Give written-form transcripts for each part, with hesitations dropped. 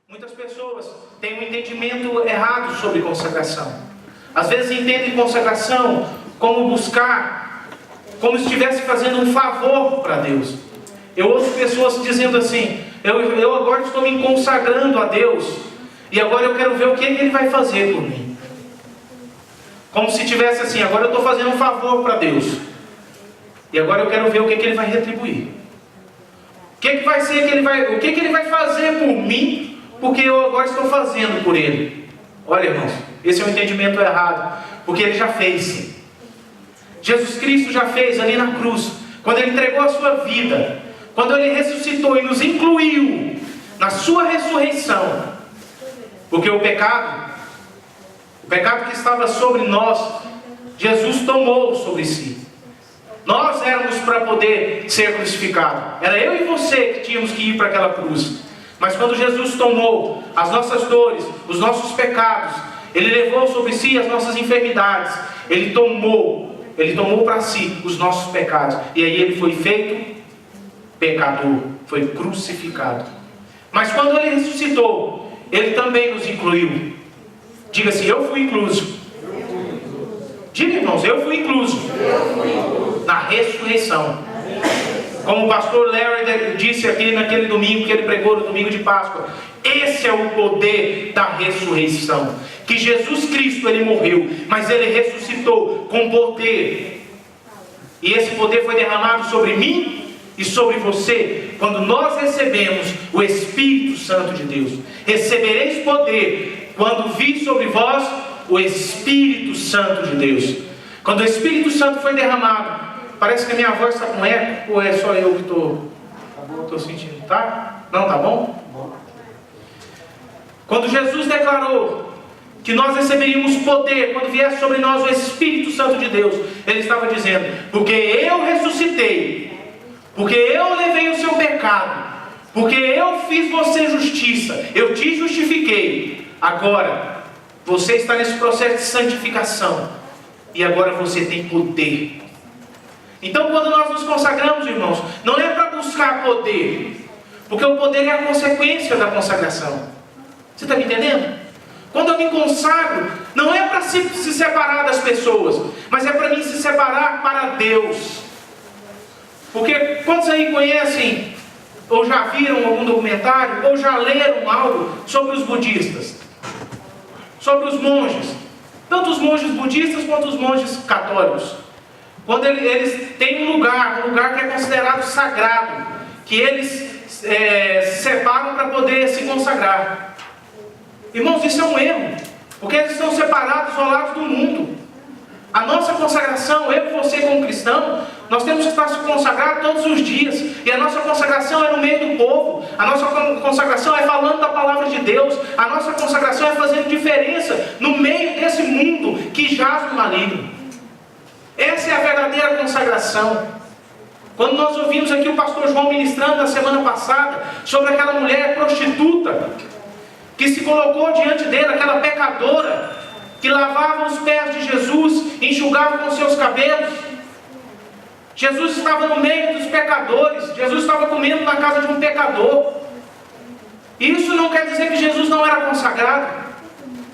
Muitas pessoas têm um entendimento errado sobre consagração. Às vezes entendem consagração como buscar, como se estivesse fazendo um favor para Deus. Eu ouço pessoas dizendo assim: eu agora estou me consagrando a Deus, e agora eu quero ver o que Ele vai fazer por mim. Como se tivesse assim: agora eu estou fazendo um favor para Deus, e agora eu quero ver o que Ele vai retribuir. O que vai ser que o que Ele vai fazer por mim, porque eu agora estou fazendo por Ele. Olha, irmãos, esse é um entendimento errado, porque Ele já fez. Jesus Cristo já fez ali na cruz, quando Ele entregou a sua vida, quando Ele ressuscitou e nos incluiu na sua ressurreição. Porque o pecado que estava sobre nós, Jesus tomou sobre si. Nós éramos para poder ser crucificados. Era eu e você que tínhamos que ir para aquela cruz. Mas quando Jesus tomou as nossas dores, os nossos pecados, Ele levou sobre si as nossas enfermidades. Ele tomou para si os nossos pecados. E aí Ele foi feito pecador, foi crucificado. Mas quando Ele ressuscitou, Ele também nos incluiu. Diga assim: eu fui incluso. Diga, irmãos, eu fui incluso na ressurreição. Como o pastor Larry disse aqui naquele domingo que ele pregou, no domingo de Páscoa, esse é o poder da ressurreição. Que Jesus Cristo, Ele morreu, mas Ele ressuscitou com poder. E esse poder foi derramado sobre mim e sobre você, quando nós recebemos o Espírito Santo de Deus. Recebereis poder quando vir sobre vós o Espírito Santo de Deus. Quando o Espírito Santo foi derramado, parece que a minha voz está com eco, ou é só eu que estou sentindo? Tá? Não, tá bom? Quando Jesus declarou que nós receberíamos poder quando viesse sobre nós o Espírito Santo de Deus, Ele estava dizendo: porque eu ressuscitei, porque eu levei o seu pecado, porque eu fiz você justiça, eu te justifiquei, agora você está nesse processo de santificação, e agora você tem poder. Então, quando nós nos consagramos, irmãos, não é para buscar poder, porque o poder é a consequência da consagração. Você está me entendendo? Quando eu me consagro, não é para se separar das pessoas, mas é para mim se separar para Deus. Porque quantos aí conhecem, ou já viram algum documentário, ou já leram algo sobre os budistas? Sobre os monges, tanto os monges budistas quanto os monges católicos. Quando eles têm um lugar que é considerado sagrado, que eles se separam para poder se consagrar. Irmãos, isso é um erro, porque eles estão separados, isolados do mundo. A nossa consagração, eu e você como cristão, nós temos que estar se consagrando todos os dias. E a nossa consagração é no meio do povo. A nossa consagração é falando da palavra de Deus. A nossa consagração é fazendo diferença no meio desse mundo que jaz no maligno. Essa é a verdadeira consagração. Quando nós ouvimos aqui o pastor João ministrando na semana passada sobre aquela mulher prostituta que se colocou diante dele, aquela pecadora que lavava os pés de Jesus, enxugava com seus cabelos. Jesus estava no meio dos pecadores, Jesus estava comendo na casa de um pecador. Isso não quer dizer que Jesus não era consagrado.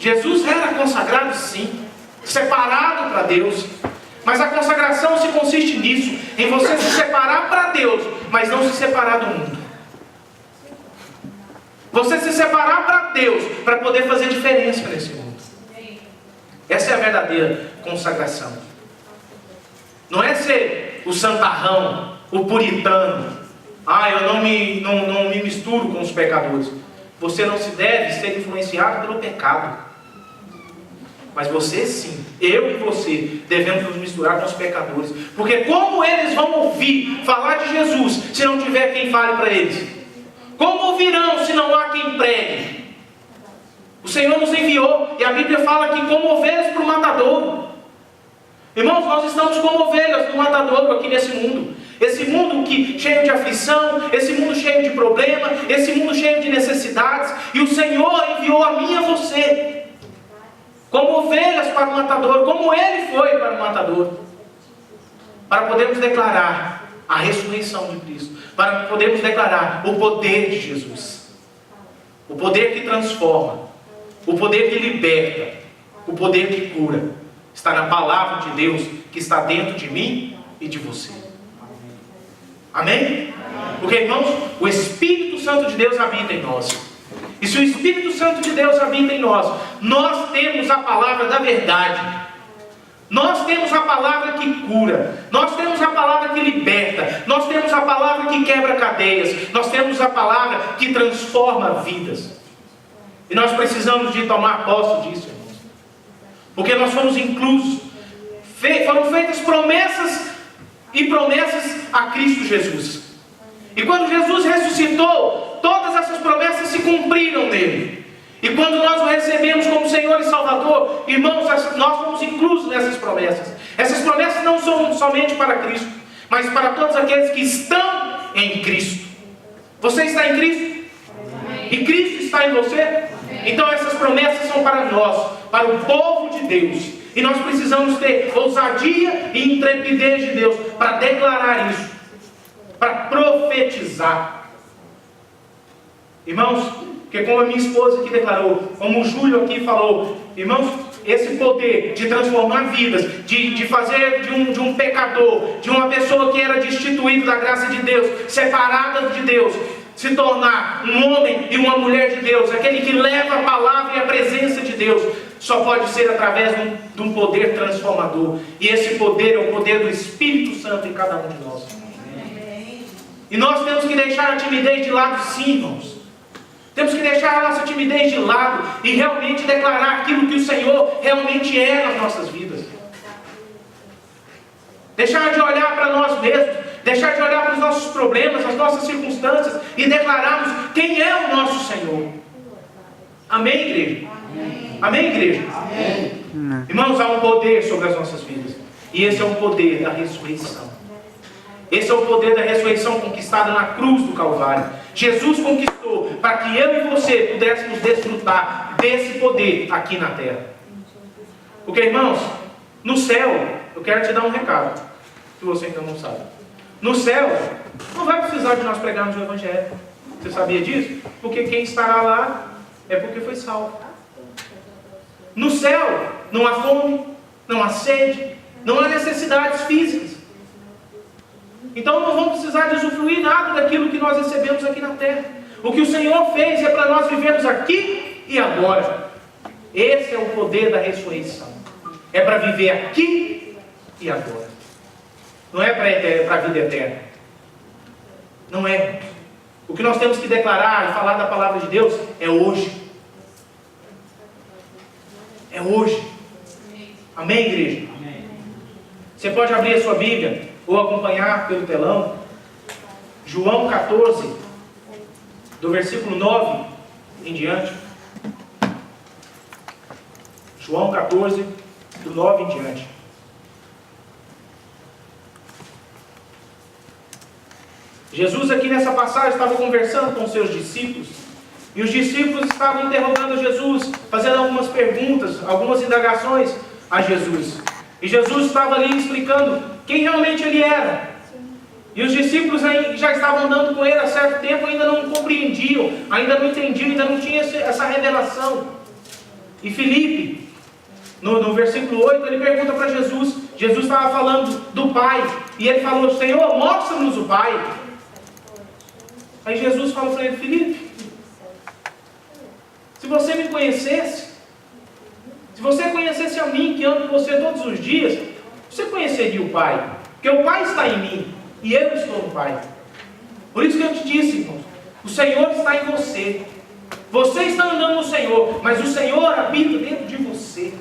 Jesus era consagrado sim, separado para Deus. Mas a consagração se consiste nisso, em você se separar para Deus, mas não se separar do mundo. Você se separar para Deus, para poder fazer diferença nesse mundo. Essa é a verdadeira consagração. Não é ser o santarrão, o puritano. Eu não me misturo com os pecadores. Você não se deve ser influenciado pelo pecado. Mas você sim, eu e você, devemos nos misturar com os pecadores. Porque como eles vão ouvir falar de Jesus, se não tiver quem fale para eles? Como ouvirão se não há quem pregue? O Senhor nos enviou, e a Bíblia fala que como ovelhas para o matadouro. Irmãos, nós estamos como ovelhas do matadouro aqui nesse mundo. Esse mundo cheio de aflição, esse mundo cheio de problema, esse mundo cheio de necessidades. E o Senhor enviou a mim e a você como ovelhas para o matador, como Ele foi para o matador, para podermos declarar a ressurreição de Cristo, para podermos declarar o poder de Jesus. o poder que transforma, o poder que liberta, o poder que cura, está na palavra de Deus que está dentro de mim e de você. Amém? Porque, irmãos, o Espírito Santo de Deus habita em nós. E se o Espírito Santo de Deus habita em nós, nós temos a palavra da verdade. Nós temos a palavra que cura. Nós temos a palavra que liberta. Nós temos a palavra que quebra cadeias. Nós temos a palavra que transforma vidas. E nós precisamos de tomar posse disso, irmãos. Porque nós fomos inclusos. Foram feitas promessas e promessas a Cristo Jesus. E quando Jesus ressuscitou, todas essas promessas se cumpriram nele. E quando nós o recebemos como Senhor e Salvador, irmãos, nós fomos inclusos nessas promessas. Essas promessas não são somente para Cristo, mas para todos aqueles que estão em Cristo. Você está em Cristo? Amém. E Cristo está em você? Amém. Então essas promessas são para nós, para o povo de Deus. E nós precisamos ter ousadia e intrepidez de Deus para declarar isso, para profetizar. Irmãos, porque como a minha esposa aqui declarou, como o Júlio aqui falou, irmãos, esse poder de transformar vidas, de fazer de um pecador, de uma pessoa que era destituída da graça de Deus, separada de Deus, se tornar um homem e uma mulher de Deus, aquele que leva a palavra e a presença de Deus, só pode ser através de um poder transformador. E esse poder é o poder do Espírito Santo em cada um de nós. E nós temos que deixar a timidez de lado, sim, irmãos. Temos que deixar a nossa timidez de lado e realmente declarar aquilo que o Senhor realmente é nas nossas vidas. Deixar de olhar para nós mesmos, deixar de olhar para os nossos problemas, as nossas circunstâncias e declararmos quem é o nosso Senhor. Amém, igreja? Amém, Amém igreja? Amém. Irmãos, há um poder sobre as nossas vidas. E esse é o poder da ressurreição. Esse é o poder da ressurreição conquistada na cruz do Calvário. Jesus conquistou para que eu e você pudéssemos desfrutar desse poder aqui na terra. Porque, irmãos, no céu, eu quero te dar um recado, que você ainda não sabe. No céu, não vai precisar de nós pregarmos o Evangelho. Você sabia disso? Porque quem estará lá é porque foi salvo. No céu, não há fome, não há sede, não há necessidades físicas. Então não vamos precisar de usufruir nada daquilo que nós recebemos aqui na terra. O que o Senhor fez é para nós vivermos aqui e agora. Esse é o poder da ressurreição. É para viver aqui e agora. Não é para a vida eterna. Não é. O que nós temos que declarar e falar da palavra de Deus é hoje. É hoje. Amém, igreja? Amém. Você pode abrir a sua Bíblia ou acompanhar pelo telão, João 14, do versículo 9 em diante. João 14, do 9 em diante. Jesus aqui nessa passagem estava conversando com seus discípulos, e os discípulos estavam interrogando Jesus, fazendo algumas perguntas, algumas indagações a Jesus. E Jesus estava ali explicando quem realmente ele era. E os discípulos aí já estavam andando com ele há certo tempo, ainda não compreendiam, ainda não entendiam, ainda não tinham essa revelação. E Filipe, no versículo 8, ele pergunta para Jesus. Jesus estava falando do Pai, e ele falou: Senhor, mostra-nos o Pai. Aí Jesus falou para ele: Filipe, se você me conhecesse, se você conhecesse a mim, que ando com você todos os dias, você conheceria o Pai, porque o Pai está em mim e eu estou no Pai. Por isso que eu te disse, irmãos, o Senhor está em você. Você está andando no Senhor, mas o Senhor habita dentro de você.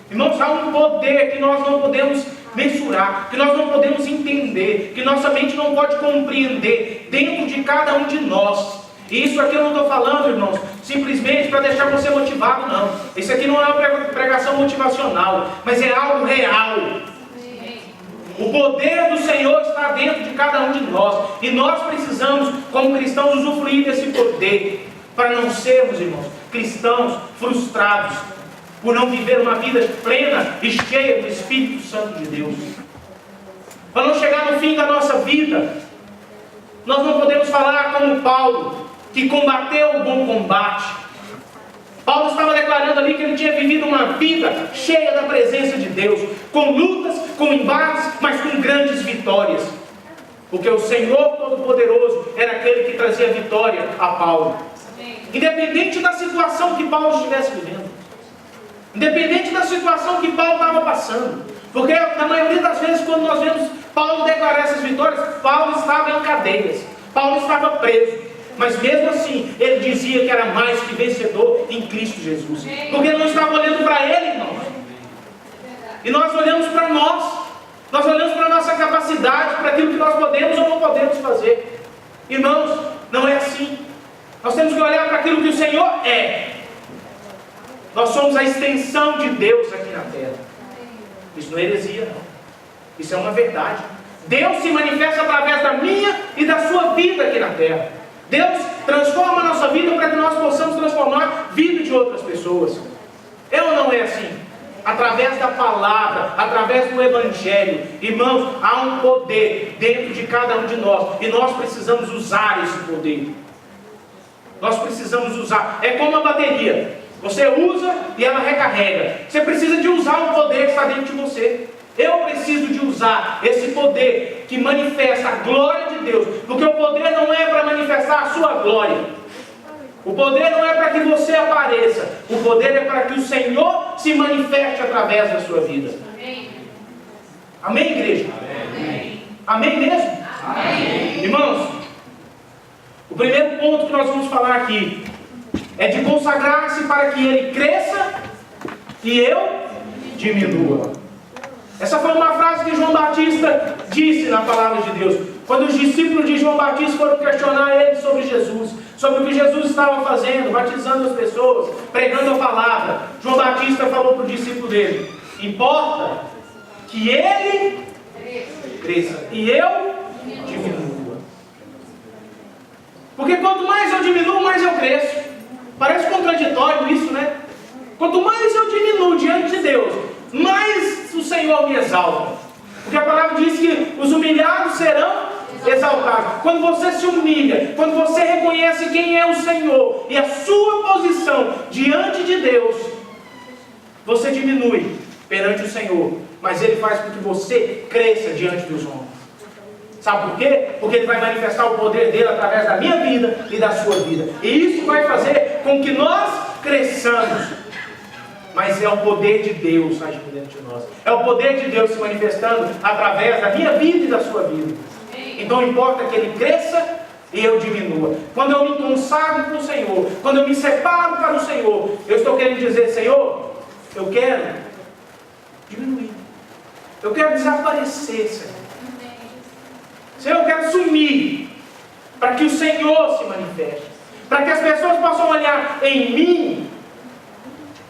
Irmãos, há um poder que nós não podemos mensurar, que nós não podemos entender, que nossa mente não pode compreender dentro de cada um de nós. E isso aqui eu não estou falando, irmãos, simplesmente para deixar você motivado, não. Isso aqui não é uma pregação motivacional, mas é algo real. O poder do Senhor está dentro de cada um de nós. E nós precisamos, como cristãos, usufruir desse poder, para não sermos, irmãos, cristãos frustrados, por não viver uma vida plena e cheia do Espírito Santo de Deus. Para não chegar no fim da nossa vida, nós não podemos falar como Paulo, que combateu o bom combate. Paulo estava declarando ali que ele tinha vivido uma vida cheia da presença de Deus, com lutas, com embates, mas com grandes vitórias. Porque o Senhor Todo-Poderoso era aquele que trazia vitória a Paulo. Independente da situação que Paulo estivesse vivendo. Independente da situação que Paulo estava passando. Porque na maioria das vezes, quando nós vemos Paulo declarar essas vitórias, Paulo estava em cadeias. Paulo estava preso. Mas mesmo assim, ele dizia que era mais que vencedor em Cristo Jesus. Porque ele não estava olhando para ele, irmãos. E nós olhamos para nós. Nós olhamos para a nossa capacidade, para aquilo que nós podemos ou não podemos fazer. Irmãos, não é assim. Nós temos que olhar para aquilo que o Senhor é. Nós somos a extensão de Deus aqui na terra. Isso não é heresia, não. Isso é uma verdade. Deus se manifesta através da minha e da sua vida aqui na terra. Deus transforma a nossa vida para que nós possamos transformar a vida de outras pessoas. É ou não é assim? Através da palavra, através do Evangelho. Irmãos, há um poder dentro de cada um de nós. E nós precisamos usar esse poder. Nós precisamos usar. É como a bateria. Você usa e ela recarrega. Você precisa de usar o poder que está dentro de você. Eu preciso de usar esse poder que manifesta a glória de Deus. Porque o poder não é para manifestar a sua glória. O poder não é para que você apareça. O poder é para que o Senhor se manifeste através da sua vida. Amém, Amém, igreja? Amém. Amém mesmo? Amém. Irmãos, o primeiro ponto que nós vamos falar aqui é de consagrar-se para que ele cresça e eu diminua. Essa foi uma frase que João Batista disse na palavra de Deus. Quando os discípulos de João Batista foram questionar ele sobre Jesus, sobre o que Jesus estava fazendo, batizando as pessoas, pregando a palavra, João Batista falou para o discípulo dele: importa que ele cresça e eu diminua. Porque quanto mais eu diminuo, mais eu cresço. Parece contraditório isso, né? Quanto mais eu diminuo diante de Deus, mais o Senhor me exalta. Porque a palavra diz que os humilhados serão exaltados. Quando você se humilha, quando você reconhece quem é o Senhor e a sua posição diante de Deus, você diminui perante o Senhor, mas Ele faz com que você cresça diante dos homens. Sabe por quê? Porque Ele vai manifestar o poder dele através da minha vida e da sua vida. E isso vai fazer com que nós cresçamos. Mas é o poder de Deus agindo dentro de nós. É o poder de Deus se manifestando através da minha vida e da sua vida. Então importa que Ele cresça e eu diminua. Quando eu me consagro para o Senhor, quando eu me separo para o Senhor, eu estou querendo dizer: Senhor, eu quero diminuir. Eu quero desaparecer, Senhor. Senhor, eu quero sumir para que o Senhor se manifeste. Para que as pessoas possam olhar em mim,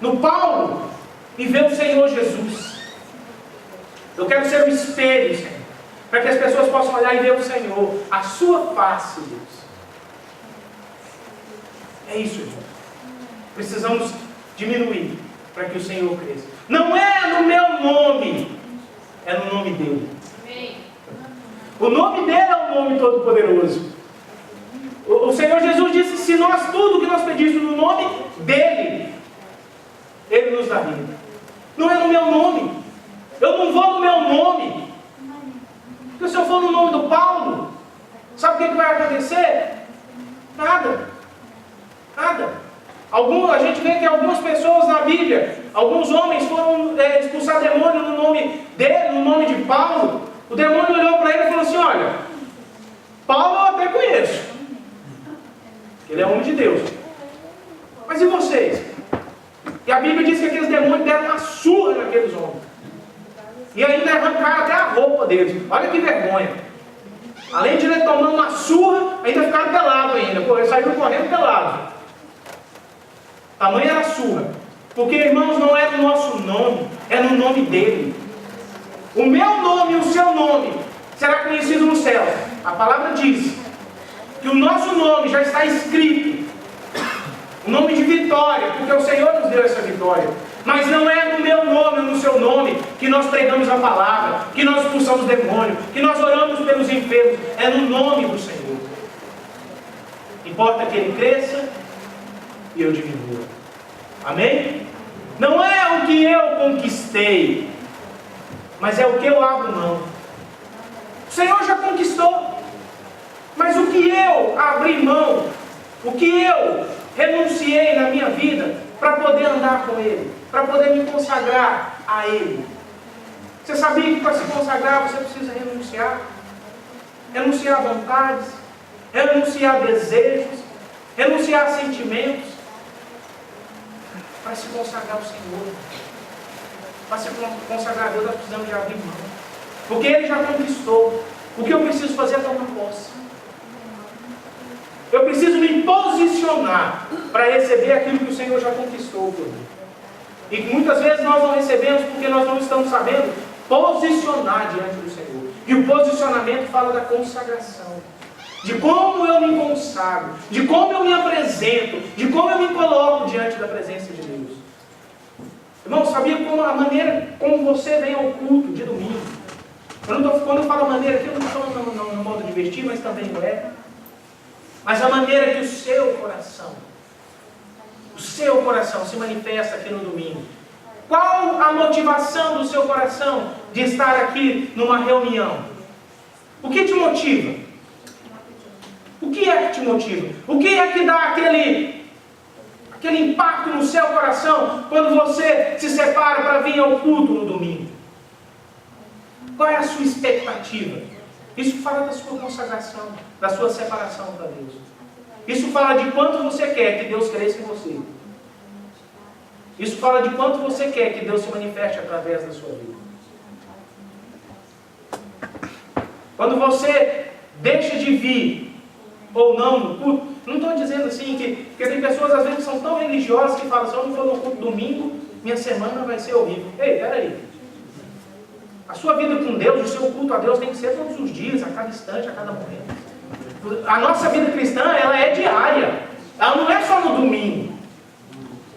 no Paulo, e ver o Senhor Jesus. Eu quero ser um espelho, Senhor, para que as pessoas possam olhar e ver o Senhor, a sua face, Deus. É isso, irmão. Precisamos diminuir para que o Senhor cresça. Não é no meu nome, é no nome dele. O nome dele é o nome todo-poderoso. O Senhor Jesus disse: se nós tudo que nós pedíssemos no nome dele, Ele nos daria. Não é no meu nome. Eu não vou no meu nome. Porque se eu for no nome do Paulo, sabe o que vai acontecer? Nada. Nada. A gente vê que algumas pessoas na Bíblia, alguns homens foram expulsar demônio no nome dele, no nome de Paulo. O demônio olhou para ele e falou assim: olha, Paulo eu até conheço. Ele é homem de Deus. Mas e vocês? E a Bíblia diz que aqueles demônios deram uma surra naqueles homens. E ainda arrancaram até a roupa deles. Olha que vergonha. Além de ele tomando uma surra, ainda ficaram pelados ainda. Pô, eles saíram correndo pelados. Tamanha era a surra. Porque, irmãos, não é no nosso nome, é no nome dele. O meu nome e o seu nome será conhecido no céu. A palavra diz que o nosso nome já está escrito. O nome de vitória, porque o Senhor nos deu essa vitória. Mas não é no meu nome ou no seu nome que nós pregamos a palavra, que nós expulsamos demônio, que nós oramos pelos enfermos. É no nome do Senhor. Importa que ele cresça e eu diminua. Amém? Não é o que eu conquistei, mas é o que eu abro mão. O Senhor já conquistou, mas o que eu abri mão, o que eu renunciei na minha vida para poder andar com Ele, para poder me consagrar a Ele. Você sabia que para se consagrar você precisa renunciar? Renunciar a vontades, renunciar a desejos, renunciar a sentimentos, para se consagrar ao Senhor. Para se consagrar a Deus, nós precisamos de abrir mão. Porque Ele já conquistou. O que eu preciso fazer é tomar posse. Eu preciso me posicionar para receber aquilo que o Senhor já conquistou por mim. E que muitas vezes nós não recebemos porque nós não estamos sabendo posicionar diante do Senhor. E o posicionamento fala da consagração. De como eu me consagro, de como eu me apresento, de como eu me coloco diante da presença de Deus. Irmão, sabia como a maneira como você vem ao culto de domingo? Quando eu falo a maneira aqui, eu não estou falando no modo de vestir, mas também não é. Mas a maneira que o seu coração se manifesta aqui no domingo. Qual a motivação do seu coração de estar aqui numa reunião? O que te motiva? O que é que te motiva? O que é que dá aquele impacto no seu coração quando você se separa para vir ao culto no domingo? Qual é a sua expectativa? Isso fala da sua consagração, da sua separação para Deus. Isso fala de quanto você quer que Deus cresça em você. Isso fala de quanto você quer que Deus se manifeste através da sua vida. Quando você deixa de vir ou não no culto, não estou dizendo assim que tem pessoas às vezes que são tão religiosas que falam, se eu não for no culto domingo, minha semana vai ser horrível. Ei, peraí. A sua vida com Deus, o seu culto a Deus tem que ser todos os dias, a cada instante, a cada momento. A nossa vida cristã, ela é diária. Ela não é só no domingo.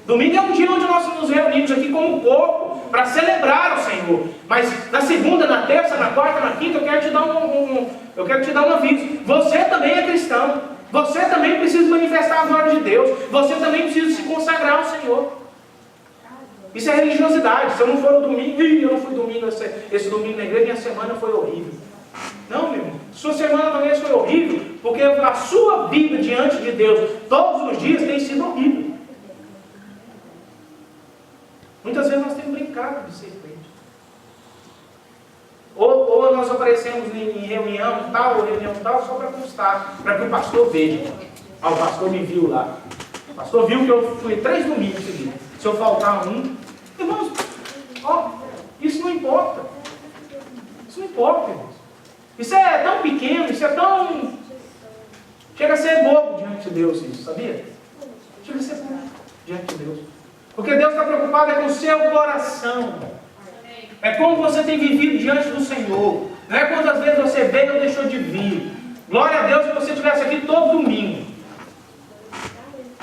Domingo é um dia onde nós nos reunimos aqui como corpo para celebrar o Senhor. Mas na segunda, na terça, na quarta, na quinta, eu quero te dar um aviso. Você também é cristão. Você também precisa manifestar a glória de Deus. Você também precisa se consagrar ao Senhor. Isso é religiosidade. Se eu não for no domingo, eu não fui domingo esse domingo na igreja, minha semana foi horrível. Não, meu irmão. Sua semana talvez foi horrível, porque a sua vida diante de Deus todos os dias tem sido horrível. Muitas vezes nós temos brincado de ser crente. Ou nós aparecemos em reunião tal, só para constar, para que o pastor veja. O pastor me viu lá. O pastor viu que eu fui 3 domingos seguidos. Se eu faltar um, irmãos, isso não importa. Isso não importa, irmãos. Isso é tão pequeno, isso é tão... Chega a ser bobo diante de Deus, isso, sabia? Chega a ser bobo diante de Deus. Porque Deus está preocupado com o seu coração. É como você tem vivido diante do Senhor. Não é quantas vezes você veio ou deixou de vir. Glória a Deus se você estivesse aqui todo domingo.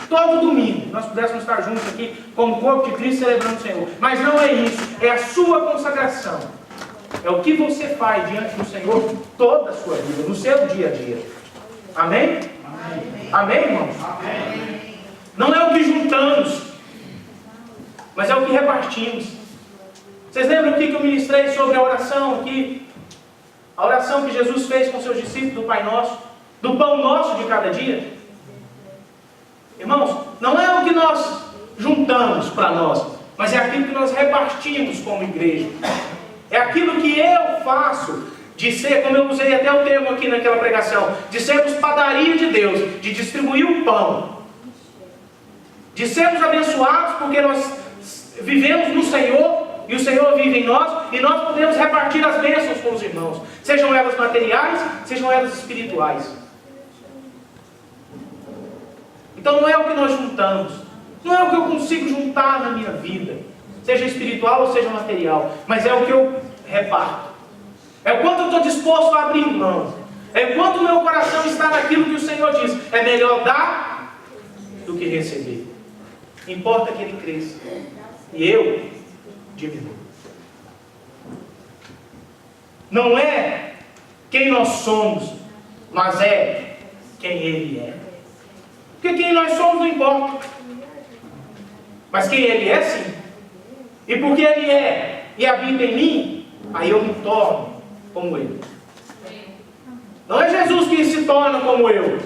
Todo domingo nós pudéssemos estar juntos aqui como corpo de Cristo celebrando o Senhor. Mas não é isso. É a sua consagração. É o que você faz diante do Senhor toda a sua vida, no seu dia a dia. Amém? Amém, amém, irmãos? Amém. Não é o que juntamos, mas é o que repartimos. Vocês lembram o que eu ministrei sobre a oração aqui? A oração que Jesus fez com seus discípulos do Pai Nosso, do pão nosso de cada dia? Irmãos, não é o que nós juntamos para nós, mas é aquilo que nós repartimos como igreja. É aquilo que eu faço de ser, como eu usei até o termo aqui naquela pregação, de sermos padaria de Deus, de distribuir o pão, de sermos abençoados porque nós vivemos no Senhor e o Senhor vive em nós e nós podemos repartir as bênçãos com os irmãos, sejam elas materiais, sejam elas espirituais. Então não é o que nós juntamos, não é o que eu consigo juntar na minha vida, seja espiritual ou seja material, mas é o que eu reparto. É o quanto eu estou disposto a abrir mão. É o quanto o meu coração está naquilo que o Senhor diz. É melhor dar do que receber. Importa que Ele cresça e eu diminua. Não é quem nós somos, mas é quem Ele é. Porque quem nós somos não importa. Mas quem Ele é, sim. E porque Ele é e habita em mim, aí eu me torno como Ele. Não é Jesus que se torna como eu.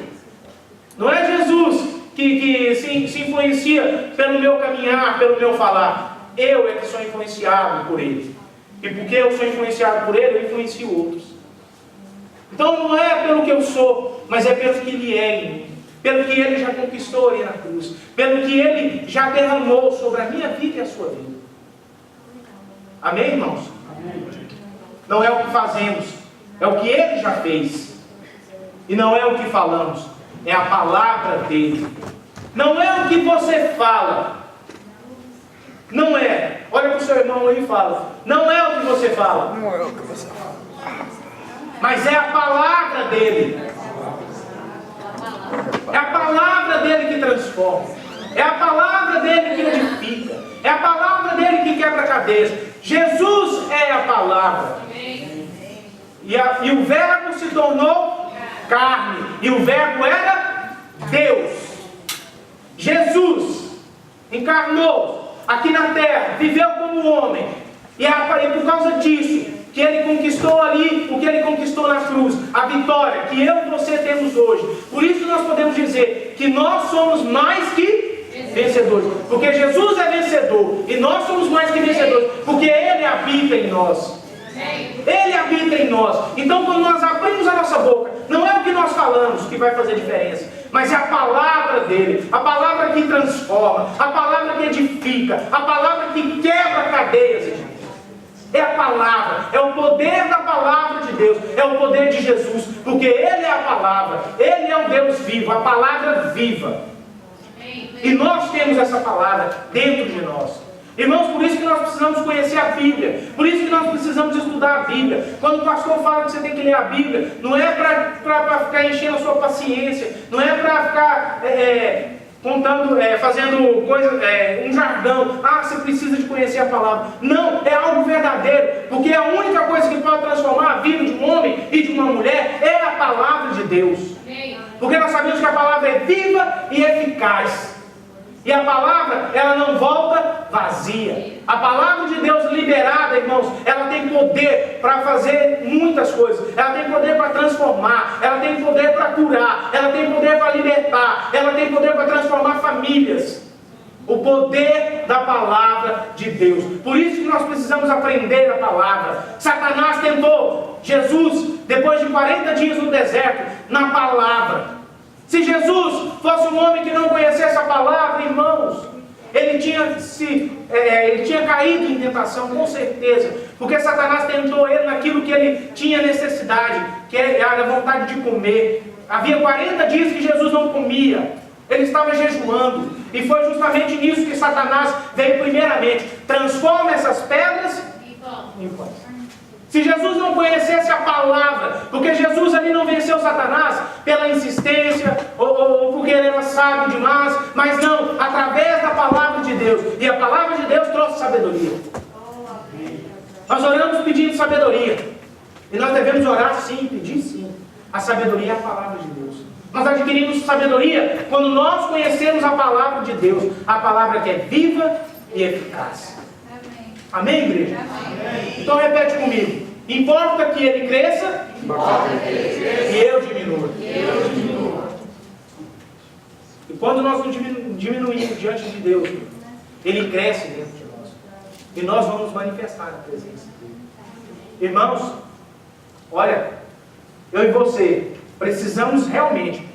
Não é Jesus que se influencia pelo meu caminhar, pelo meu falar. Eu é que sou influenciado por Ele. E porque eu sou influenciado por Ele, eu influencio outros. Então não é pelo que eu sou, mas é pelo que Ele é em mim. Pelo que Ele já conquistou ali na cruz. Pelo que Ele já derramou sobre a minha vida e a sua vida. Amém, irmãos? Amém. Não é o que fazemos, é o que Ele já fez. E não é o que falamos, é a palavra dEle. Não é o que você fala. Não é. Olha para o seu irmão aí e fala. Não é o que você fala. Não é o que você fala. Mas é a palavra dEle. É a palavra dEle que transforma. É a palavra dEle que edifica. É a palavra dEle que quebra cadeias. Jesus é a palavra. E o verbo se tornou carne. E o verbo era Deus. Jesus encarnou aqui na terra, viveu como homem. E por causa disso, que Ele conquistou ali, o que Ele conquistou na cruz, a vitória que eu e você temos hoje. Por isso nós podemos dizer que nós somos mais que vencedores. Porque Jesus é vencedor. E nós somos mais que vencedores. Porque Ele habita em nós. Ele habita em nós. Então quando nós abrimos a nossa boca, não é o que nós falamos que vai fazer diferença, mas é a palavra dEle. A palavra que transforma. A palavra que edifica. A palavra que quebra cadeias, irmãos. É a palavra, é o poder da palavra de Deus, é o poder de Jesus, porque Ele é a palavra, Ele é o Deus vivo, a palavra viva. E nós temos essa palavra dentro de nós. Irmãos, por isso que nós precisamos conhecer a Bíblia, por isso que nós precisamos estudar a Bíblia. Quando o pastor fala que você tem que ler a Bíblia, não é para ficar enchendo a sua paciência, não é para ficar contando, fazendo coisa, um jargão. Ah, você precisa de conhecer a palavra. Não, é algo verdadeiro, porque a única coisa que pode transformar a vida de um homem e de uma mulher é a palavra de Deus. Porque nós sabemos que a palavra é viva e eficaz. E a palavra, ela não volta vazia. A palavra de Deus liberada, irmãos, ela tem poder para fazer muitas coisas. Ela tem poder para transformar. Ela tem poder para curar. Ela tem poder para libertar. Ela tem poder para transformar famílias. O poder da palavra de Deus. Por isso que nós precisamos aprender a palavra. Satanás tentou Jesus, depois de 40 dias no deserto, na palavra. Se Jesus fosse um homem que não conhecesse a palavra, irmãos, ele tinha caído em tentação, com certeza. Porque Satanás tentou ele naquilo que ele tinha necessidade, que era a vontade de comer. Havia 40 dias que Jesus não comia. Ele estava jejuando. E foi justamente nisso que Satanás veio primeiramente. Transforma essas pedras em pães. Se Jesus não conhecesse a palavra, porque Jesus ali não venceu Satanás pela insistência, ou porque ele era sábio demais, mas não, através da palavra de Deus. E a palavra de Deus trouxe sabedoria. Nós oramos pedindo sabedoria. E nós devemos orar sim, pedir sim. A sabedoria é a palavra de Deus. Nós adquirimos sabedoria quando nós conhecemos a palavra de Deus. A palavra que é viva e eficaz. Amém, igreja? Amém. Então repete comigo. Importa que ele cresça e eu diminua. E quando nós nos diminuímos diante de Deus, Ele cresce dentro de nós. E nós vamos manifestar a presença dEle. Irmãos, olha, eu e você precisamos realmente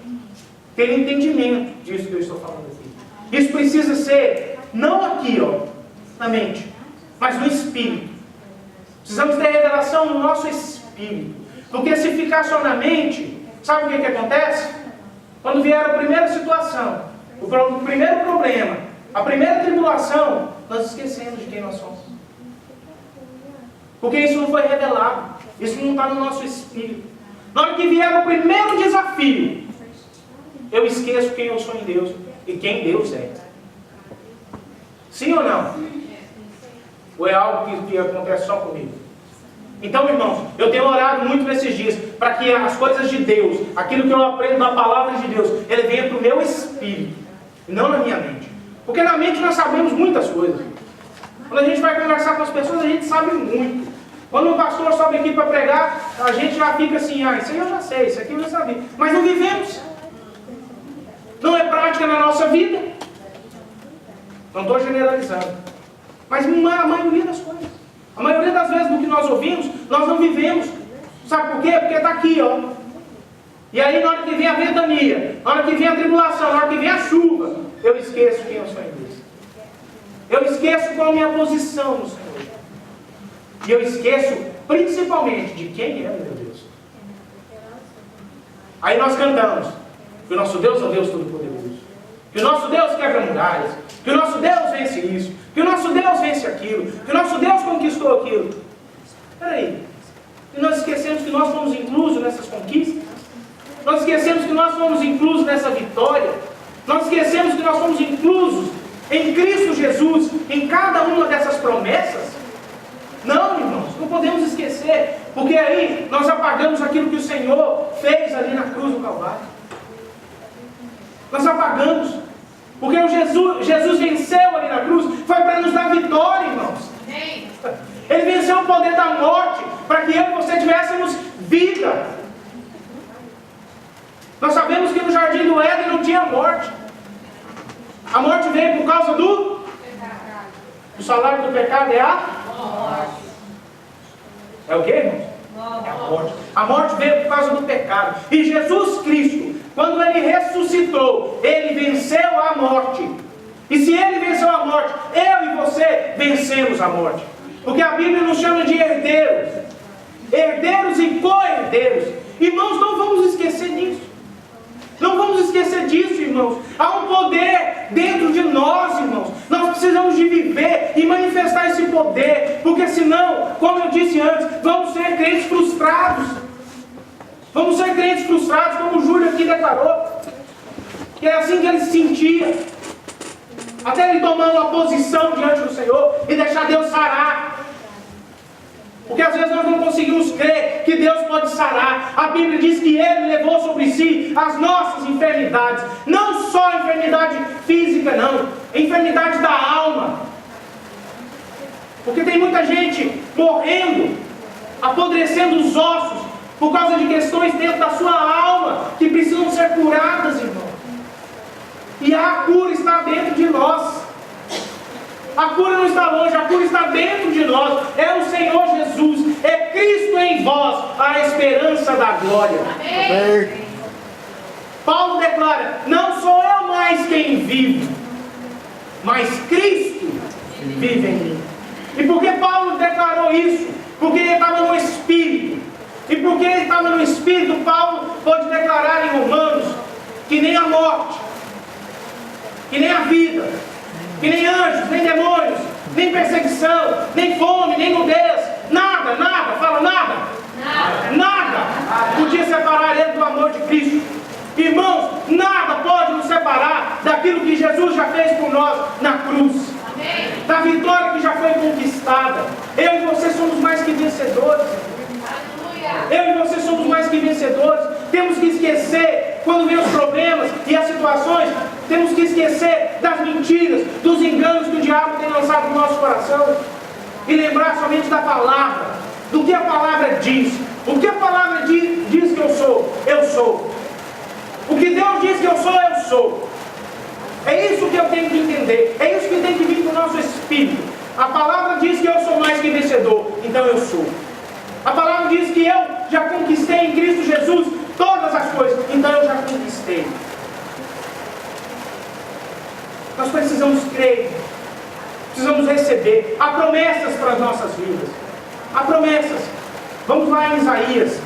ter entendimento disso que eu estou falando aqui. Isso precisa ser, não aqui, na mente, mas no espírito. Precisamos ter revelação no nosso espírito. Porque se ficar só na mente, sabe o que acontece? Quando vier a primeira situação, o primeiro problema, a primeira tribulação, nós esquecemos de quem nós somos. Porque isso não foi revelado. Isso não está no nosso espírito. Na hora que vier o primeiro desafio, eu esqueço quem eu sou em Deus e quem Deus é. Sim ou não? Ou é algo que acontece só comigo? Então, irmãos, eu tenho orado muito nesses dias para que as coisas de Deus, aquilo que eu aprendo da palavra de Deus, ele venha para o meu espírito, e não na minha mente. Porque na mente nós sabemos muitas coisas. Quando a gente vai conversar com as pessoas, a gente sabe muito. Quando o pastor sobe aqui para pregar, a gente já fica assim, isso aí eu já sei, isso aqui eu já sabia. Mas não vivemos. Não é prática na nossa vida. Não estou generalizando. Mas a maioria das coisas. A maioria das vezes do que nós ouvimos, nós não vivemos. Sabe por quê? Porque está aqui, ó. E aí na hora que vem a ventania, na hora que vem a tribulação, na hora que vem a chuva, eu esqueço quem eu sou em Deus. Eu esqueço qual a minha posição no Senhor. E eu esqueço principalmente de quem é meu Deus. Aí nós cantamos que o nosso Deus é o Deus Todo-Poderoso, que o nosso Deus quebra muralhas, que o nosso Deus vence isso, que o nosso Deus vence aquilo, que o nosso Deus conquistou aquilo. Espera aí. E nós esquecemos que nós fomos inclusos nessas conquistas? Nós esquecemos que nós fomos inclusos nessa vitória? Nós esquecemos que nós fomos inclusos em Cristo Jesus, em cada uma dessas promessas? Não, irmãos, não podemos esquecer, porque aí nós apagamos aquilo que o Senhor fez ali na cruz do Calvário. Nós apagamos, porque Jesus venceu ali na cruz, foi para nos dar vitória, irmãos. Ele venceu o poder da morte, para que eu e você tivéssemos vida. Nós sabemos que no jardim do Éden não tinha morte. A morte veio por causa do salário do pecado é a morte. É o que, irmãos? É a morte. A morte veio por causa do pecado. E Jesus Cristo, quando Ele ressuscitou, Ele venceu a morte. E se Ele venceu a morte, eu e você vencemos a morte. Porque a Bíblia nos chama de herdeiros. Herdeiros e co-herdeiros. Irmãos, não vamos esquecer disso. Não vamos esquecer disso, irmãos. Há um poder dentro de nós, irmãos. Nós precisamos de viver e manifestar esse poder. Porque senão, como eu disse antes, vamos ser crentes frustrados. Vamos ser crentes frustrados, como o Júlio aqui declarou. Que é assim que ele se sentia. Até ele tomar uma posição diante do Senhor e deixar Deus sarar. Porque às vezes nós não conseguimos crer que Deus pode sarar. A Bíblia diz que Ele levou sobre si as nossas enfermidades. Não só a enfermidade física, não. A enfermidade da alma. Porque tem muita gente morrendo, apodrecendo os ossos, por causa de questões dentro da sua alma, que precisam ser curadas, irmão. E a cura está dentro de nós. A cura não está longe, a cura está dentro de nós. É o Senhor Jesus, é Cristo em vós, a esperança da glória. Amém. Paulo declara: não sou eu mais quem vive, mas Cristo vive em mim. E por que Paulo declarou isso? Porque ele estava no Espírito. E porque ele estava no Espírito, Paulo pode declarar em Romanos que nem a morte, que nem a vida, que nem anjos, nem demônios, nem perseguição, nem fome, nem nudez, nada, fala nada podia separar ele do amor de Cristo. Irmãos, nada pode nos separar daquilo que Jesus já fez por nós na cruz. Amém. Da vitória que já foi conquistada. Eu e você somos mais que vencedores. Eu e você somos mais que vencedores. Temos que esquecer, quando vem os problemas e as situações, temos que esquecer das mentiras, dos enganos que o diabo tem lançado no nosso coração e lembrar somente da palavra, do que a palavra diz. O que a palavra diz que eu sou. O que Deus diz que eu sou. É isso que eu tenho que entender. É isso que tem que vir para o nosso espírito. A palavra diz que eu sou mais que vencedor, então eu sou. A palavra diz que eu já conquistei em Cristo Jesus todas as coisas, então eu já conquistei. Nós precisamos crer, precisamos receber. Há promessas para as nossas vidas. Há promessas. Vamos lá em Isaías.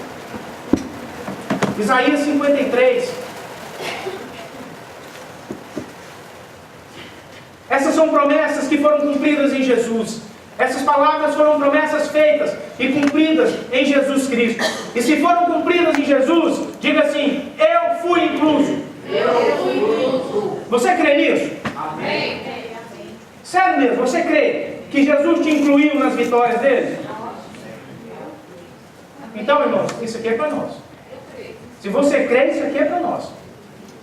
Isaías 53. Essas são promessas que foram cumpridas em Jesus. Essas palavras foram promessas feitas e cumpridas em Jesus Cristo. E se foram cumpridas em Jesus, diga assim: eu fui incluso. Você crê nisso? Amém. Sério mesmo, você crê que Jesus te incluiu nas vitórias dele? Então, irmãos, isso aqui é para nós. Se você crê, isso aqui é para nós.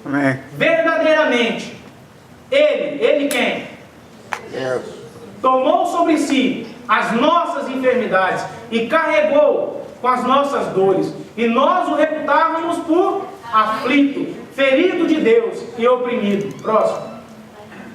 Amém. Verdadeiramente, Ele quem? Deus. Tomou sobre si as nossas enfermidades e carregou com as nossas dores. E nós o reputávamos por aflito, ferido de Deus e oprimido. Próximo.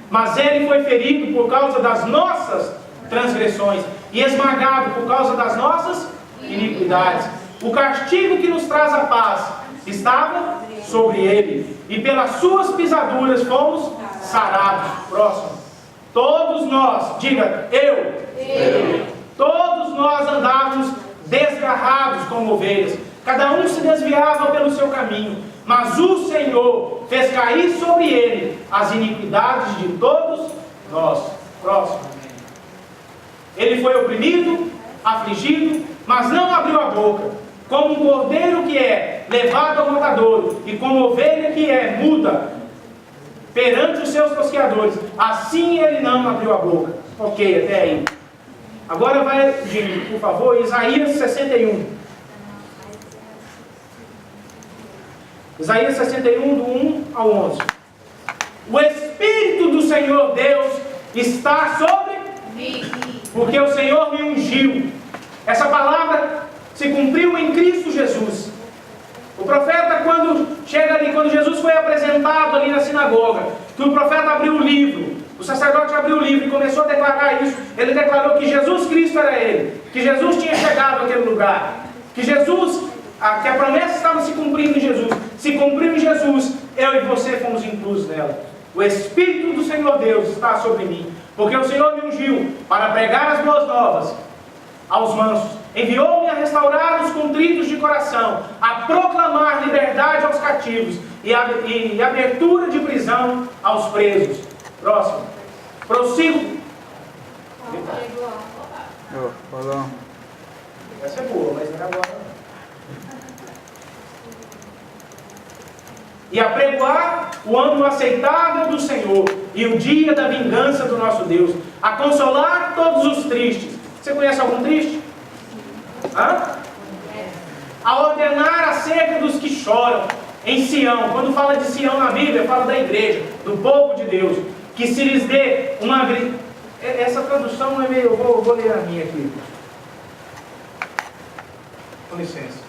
Mas Ele foi ferido por causa das nossas transgressões e esmagado por causa das nossas iniquidades. O castigo que nos traz a paz estava sobre Ele, e pelas suas pisaduras fomos sarados. Próximo. Todos nós, diga, eu. Todos nós andávamos desgarrados como ovelhas, cada um se desviava pelo seu caminho, mas o Senhor fez cair sobre ele as iniquidades de todos nós. Próximo. Ele foi oprimido, afligido, mas não abriu a boca. Como um cordeiro que é levado ao matadouro, e como ovelha que é muda perante os seus tosqueadores, assim ele não abriu a boca. Ok, até aí. Agora vai, Jimmy, por favor, Isaías 61. Isaías 61, do 1 ao 11. O Espírito do Senhor Deus está sobre mim, porque o Senhor me ungiu. Essa palavra se cumpriu em Cristo Jesus. O profeta, quando chega ali, quando Jesus foi apresentado ali na sinagoga, que o profeta abriu o livro, o sacerdote abriu o livro e começou a declarar isso. Ele declarou que Jesus Cristo era Ele, que Jesus tinha chegado àquele lugar, que Jesus, que a promessa estava se cumprindo em Jesus. Se cumpriu em Jesus, eu e você fomos inclusos nela. O Espírito do Senhor Deus está sobre mim, porque o Senhor me ungiu para pregar as boas novas aos mansos. Enviou-me a restaurar os contritos de coração, a proclamar liberdade aos cativos e abertura de prisão aos presos. Próximo. Prossigo. Essa é boa, mas não é agora não. E apregoar o ano aceitável do Senhor e o dia da vingança do nosso Deus, a consolar todos os tristes. Você conhece algum triste? Hã? A ordenar acerca dos que choram em Sião. Quando fala de Sião na Bíblia, fala da igreja, do povo de Deus, que se lhes dê uma... Essa tradução não é meio... Eu vou ler a minha aqui. Com licença.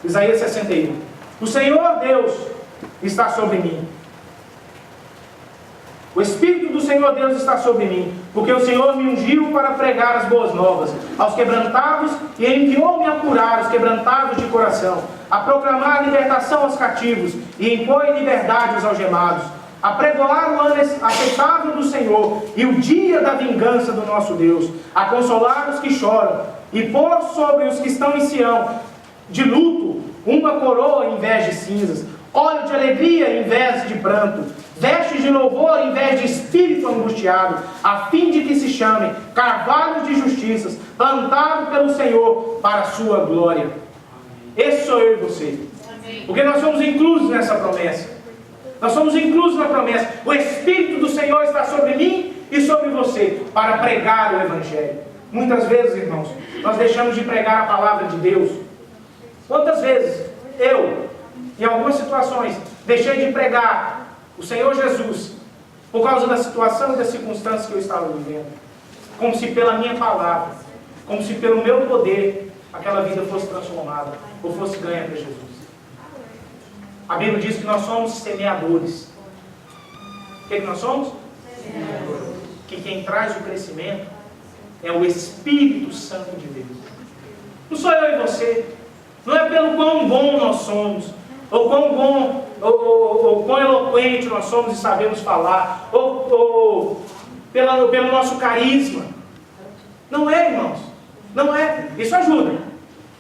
Isaías 61. O Senhor Deus está sobre mim. O Espírito do Senhor Deus está sobre mim, porque o Senhor me ungiu para pregar as boas novas aos quebrantados e enviou-me a curar os quebrantados de coração, a proclamar libertação aos cativos e impor liberdade aos algemados, a pregoar o ano aceitável do Senhor e o dia da vingança do nosso Deus, a consolar os que choram e pôr sobre os que estão em Sião de luto uma coroa em vez de cinzas, óleo de alegria em vez de pranto, vestes de louvor em vez de espírito angustiado, a fim de que se chamem carvalhos de justiças, plantado pelo Senhor para a sua glória. Esse sou eu e você. Porque nós somos inclusos nessa promessa. Nós somos inclusos na promessa. O Espírito do Senhor está sobre mim e sobre você, para pregar o Evangelho. Muitas vezes, irmãos, nós deixamos de pregar a palavra de Deus. Quantas vezes eu, em algumas situações, deixei de pregar o Senhor Jesus, por causa da situação e das circunstâncias que eu estava vivendo, como se pela minha palavra, como se pelo meu poder, aquela vida fosse transformada, ou fosse ganha para Jesus. A Bíblia diz que nós somos semeadores. O que nós somos? Semeadores. Que quem traz o crescimento é o Espírito Santo de Deus. Não sou eu e você. Não é pelo quão bom nós somos, ou quão bom, ou quão eloquente nós somos e sabemos falar, ou pelo nosso carisma. Não é, irmãos. Não é. Isso ajuda,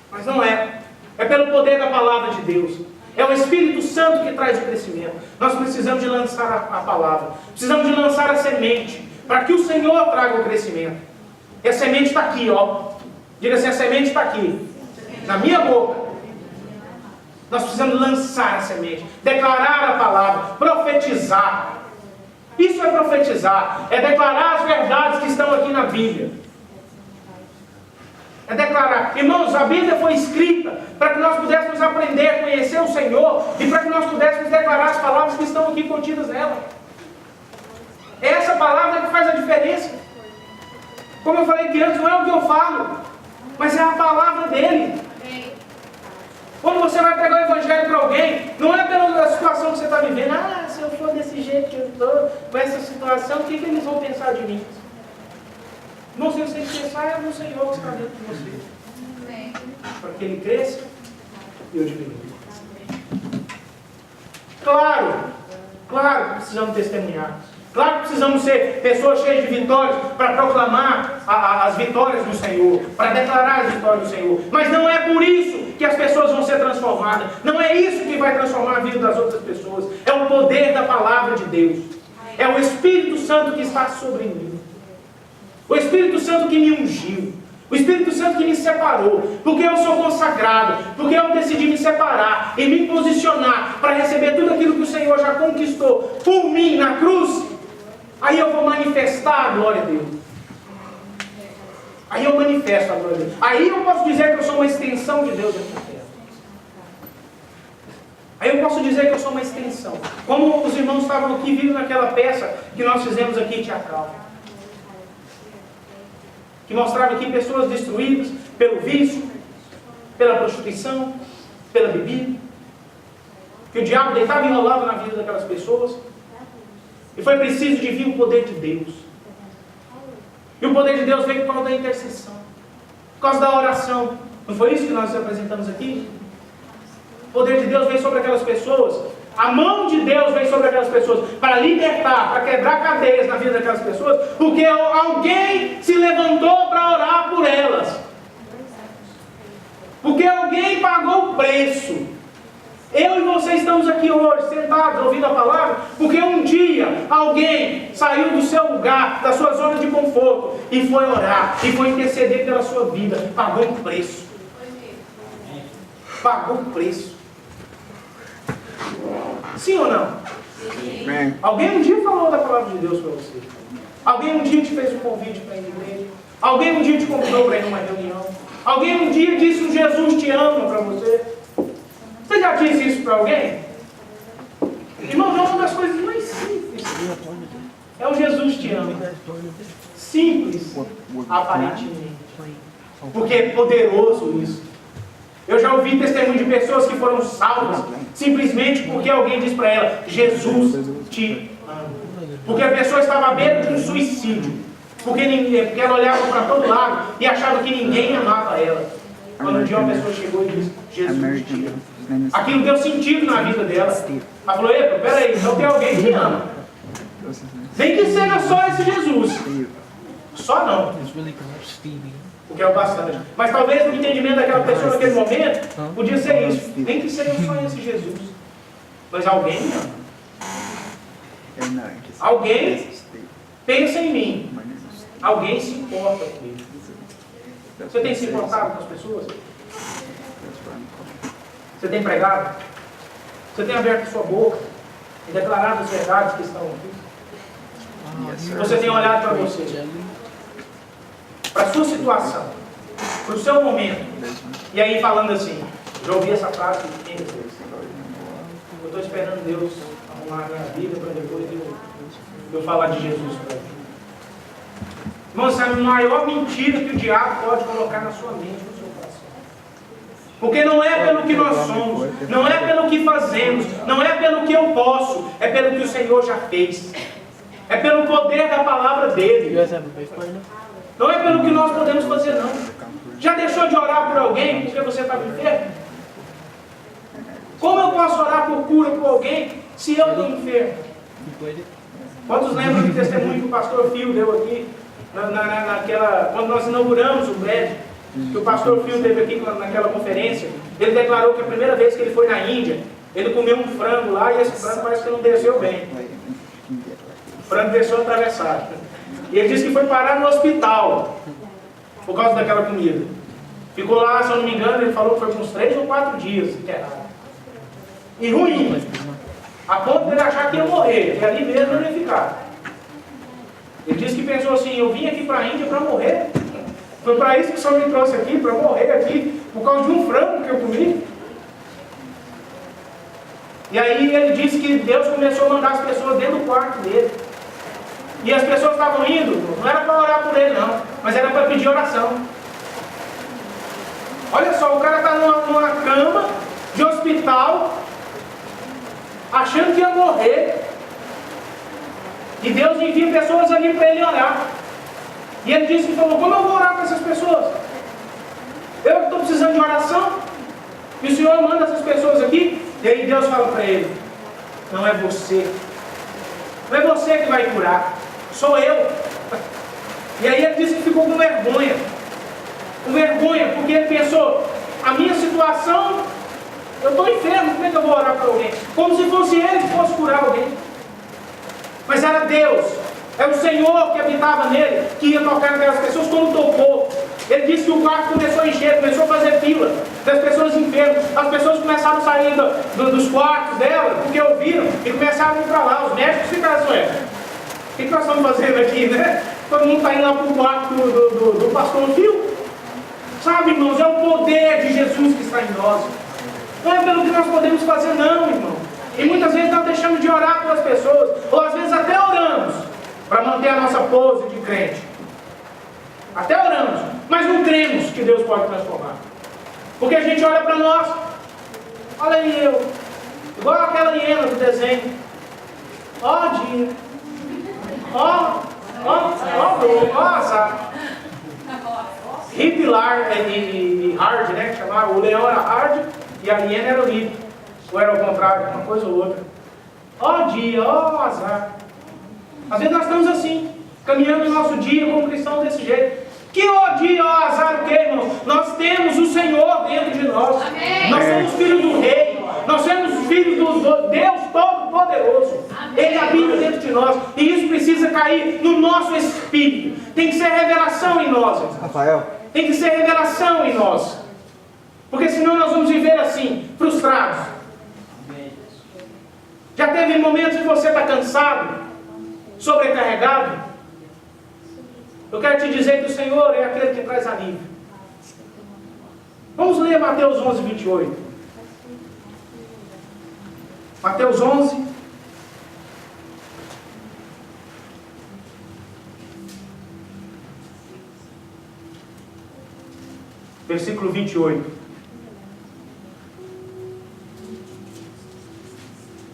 mas não é. É pelo poder da palavra de Deus. É o Espírito Santo que traz o crescimento. Nós precisamos de lançar a palavra. Precisamos de lançar a semente, para que o Senhor traga o crescimento. E a semente está aqui, ó. Diga assim, a semente está aqui, na minha boca. Nós precisamos lançar a semente, declarar a palavra, profetizar. Isso é profetizar, é declarar as verdades que estão aqui na Bíblia. É declarar. Irmãos, a Bíblia foi escrita para que nós pudéssemos aprender a conhecer o Senhor e para que nós pudéssemos declarar as palavras que estão aqui contidas nela. É essa palavra que faz a diferença. Como eu falei que antes, não é o que eu falo, mas é a palavra dele. Quando você vai pregar o Evangelho para alguém, não é pela situação que você está vivendo. Ah, se eu for desse jeito que eu estou, com essa situação, o que eles vão pensar de mim? Não sei o que você tem que pensar, é no Senhor que está dentro de você. Para que Ele cresça e eu diminua. Claro que precisamos testemunhar. Claro que precisamos ser pessoas cheias de vitórias para proclamar as vitórias do Senhor, para declarar as vitórias do Senhor. Mas não é por isso que as pessoas vão ser transformadas. Não é isso que vai transformar a vida das outras pessoas. É o poder da palavra de Deus. É o Espírito Santo que está sobre mim. O Espírito Santo que me ungiu. O Espírito Santo que me separou. Porque eu sou consagrado. Porque eu decidi me separar e me posicionar para receber tudo aquilo que o Senhor já conquistou por mim na cruz. Aí eu vou manifestar a glória dele. Aí eu manifesto a glória dele. Aí eu posso dizer que eu sou uma extensão de Deus aqui na terra. Aí eu posso dizer que eu sou uma extensão. Como os irmãos estavam aqui vindo naquela peça que nós fizemos aqui teatral. Que mostrava aqui pessoas destruídas pelo vício, pela prostituição, pela bebida. Que o diabo deitava e enrolava na vida daquelas pessoas. E foi preciso de vir o poder de Deus. E o poder de Deus veio por causa da intercessão. Por causa da oração. Não foi isso que nós apresentamos aqui? O poder de Deus veio sobre aquelas pessoas. A mão de Deus veio sobre aquelas pessoas para libertar, para quebrar cadeias na vida daquelas pessoas, porque alguém se levantou para orar por elas. Porque alguém pagou o preço. Eu e você estamos aqui hoje, sentados, ouvindo a palavra, porque um dia alguém saiu do seu lugar, da sua zona de conforto, e foi orar, e foi interceder pela sua vida. Pagou um preço. Pagou um preço. Sim ou não? Sim. Alguém um dia falou da palavra de Deus para você. Alguém um dia te fez um convite para ir na igreja. Alguém um dia te convidou para ir numa reunião. Alguém um dia disse um Jesus te ama para você. Você já disse isso para alguém? Irmão, é uma das coisas mais simples. É o Jesus te ama. Simples, aparentemente. Porque é poderoso isso. Eu já ouvi testemunho de pessoas que foram salvas simplesmente porque alguém disse para ela: Jesus te ama. Porque a pessoa estava à beira de um suicídio. Porque ela olhava para todo lado e achava que ninguém amava ela. Quando um dia uma pessoa chegou e disse: Jesus te ama. Aquilo deu sentido na vida dela. Ela falou: epa, peraí, então tem alguém que ama. Nem que seja só esse Jesus. Só não. Porque é o bastante. Mas talvez o entendimento daquela pessoa naquele momento podia ser isso. Nem que seja só esse Jesus. Mas alguém ama. Alguém pensa em mim. Alguém se importa comigo. Você tem se importado com as pessoas? Você tem pregado? Você tem aberto a sua boca e declarado as verdades que estão aqui? Você tem olhado para você, para a sua situação, para o seu momento, e aí falando assim: já ouvi essa frase 500 vezes. Eu estou esperando Deus arrumar a minha vida para depois eu falar de Jesus para ele. Irmão, essa é a maior mentira que o diabo pode colocar na sua mente, no seu coração. Porque não é pelo que nós somos, não é pelo que fazemos, não é pelo que eu posso, é pelo que o Senhor já fez. É pelo poder da palavra dele. Não é pelo que nós podemos fazer, não. Já deixou de orar por alguém porque você está enfermo? Como eu posso orar por cura por alguém se eu estou enfermo? Quantos lembram do testemunho que o pastor Phil deu aqui? Quando nós inauguramos o prédio, que o pastor Phil teve aqui naquela conferência, ele declarou que a primeira vez que ele foi na Índia, ele comeu um frango lá e esse frango parece que não desceu bem. O frango desceu atravessado. E ele disse que foi parar no hospital por causa daquela comida. Ficou lá, se eu não me engano, ele falou que foi uns 3 ou 4 dias internado. E ruim, a ponto de ele achar que ia morrer, e ali mesmo ele ia ficar. Ele disse que pensou assim: eu vim aqui para a Índia para morrer. Foi para isso que o Senhor me trouxe aqui, para morrer aqui, por causa de um frango que eu comi. E aí ele disse que Deus começou a mandar as pessoas dentro do quarto dele. E as pessoas estavam indo, não era para orar por ele não, mas era para pedir oração. Olha só, o cara está numa cama de hospital, achando que ia morrer. E Deus envia pessoas ali para ele orar. E ele disse que falou, como eu vou orar para essas pessoas? Eu estou precisando de oração. E o Senhor manda essas pessoas aqui. E aí Deus fala para ele, não é você. Não é você que vai curar. Sou eu. E aí ele disse que ficou com vergonha. Com vergonha, porque ele pensou, a minha situação, eu estou enfermo, como é que eu vou orar para alguém? Como se fosse ele que fosse curar alguém. Mas era Deus, era o Senhor que habitava nele, que ia tocar naquelas pessoas como tocou. Ele disse que o quarto começou a encher, começou a fazer fila das pessoas enfermas. As pessoas começaram a sair dos quartos dela, porque ouviram, e começaram a ir para lá. Os médicos ficaram assim, o que nós estamos fazendo aqui, né? Todo mundo está indo lá para o quarto do pastor Fio. Sabe, irmãos, é o poder de Jesus que está em nós. Não é pelo que nós podemos fazer, não, irmão. E muitas vezes nós deixamos de orar pelas pessoas, ou às vezes até oramos, para manter a nossa pose de crente. Até oramos, mas não cremos que Deus pode transformar. Porque a gente olha para nós, olha aí eu, igual aquela hiena do desenho. Ó dia, ó azar. Hitler e hard, né? Que chamava, o leão era hard e a hiena era o hip. Ou era o contrário, uma coisa ou outra. Ó dia, ó azar. Às vezes nós estamos assim, caminhando no nosso dia como cristãos desse jeito. Que ó dia, ó azar, o que, irmão? Nós temos o Senhor dentro de nós. Amém. Nós somos filhos do Rei. Nós somos filhos do Deus Todo-Poderoso. Ele habita dentro de nós. E isso precisa cair no nosso espírito. Tem que ser revelação em nós. Rafael. Tem que ser revelação em nós. Porque senão nós vamos viver assim, frustrados. Já teve momentos que você está cansado, sobrecarregado? Eu quero te dizer que o Senhor é aquele que traz alívio. Vamos ler Mateus 11, 28. Mateus 11. Versículo 28.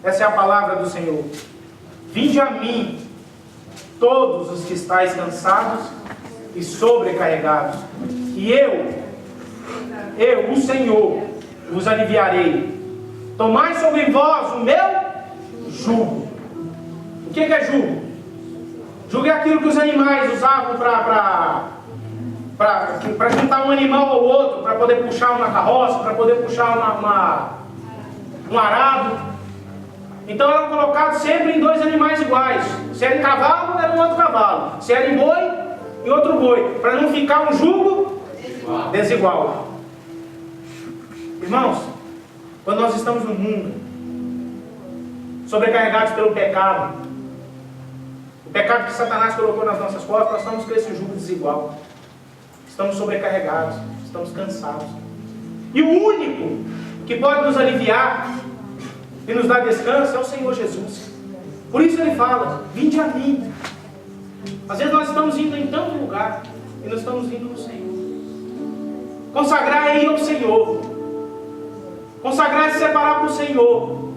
Essa é a palavra do Senhor. Vinde a mim, todos os que estáis cansados e sobrecarregados, e eu, o Senhor, vos aliviarei. Tomai sobre vós o meu jugo. O que é jugo? Jugo é aquilo que os animais usavam para juntar um animal ao outro, para poder puxar uma carroça, para poder puxar um arado. Então eram colocados sempre em dois animais iguais. Se era em cavalo, era um outro cavalo. Se era em boi, em outro boi. Para não ficar um jugo desigual. Irmãos, quando nós estamos no mundo, sobrecarregados pelo pecado, o pecado que Satanás colocou nas nossas costas, nós estamos com esse jugo desigual. Estamos sobrecarregados, estamos cansados. E o único que pode nos aliviar e nos dar descanso é o Senhor Jesus. Por isso ele fala, vinde a mim. Às vezes nós estamos indo em tanto lugar e nós estamos indo no Senhor. Consagrar aí ao Senhor. Consagrar e se separar para o Senhor.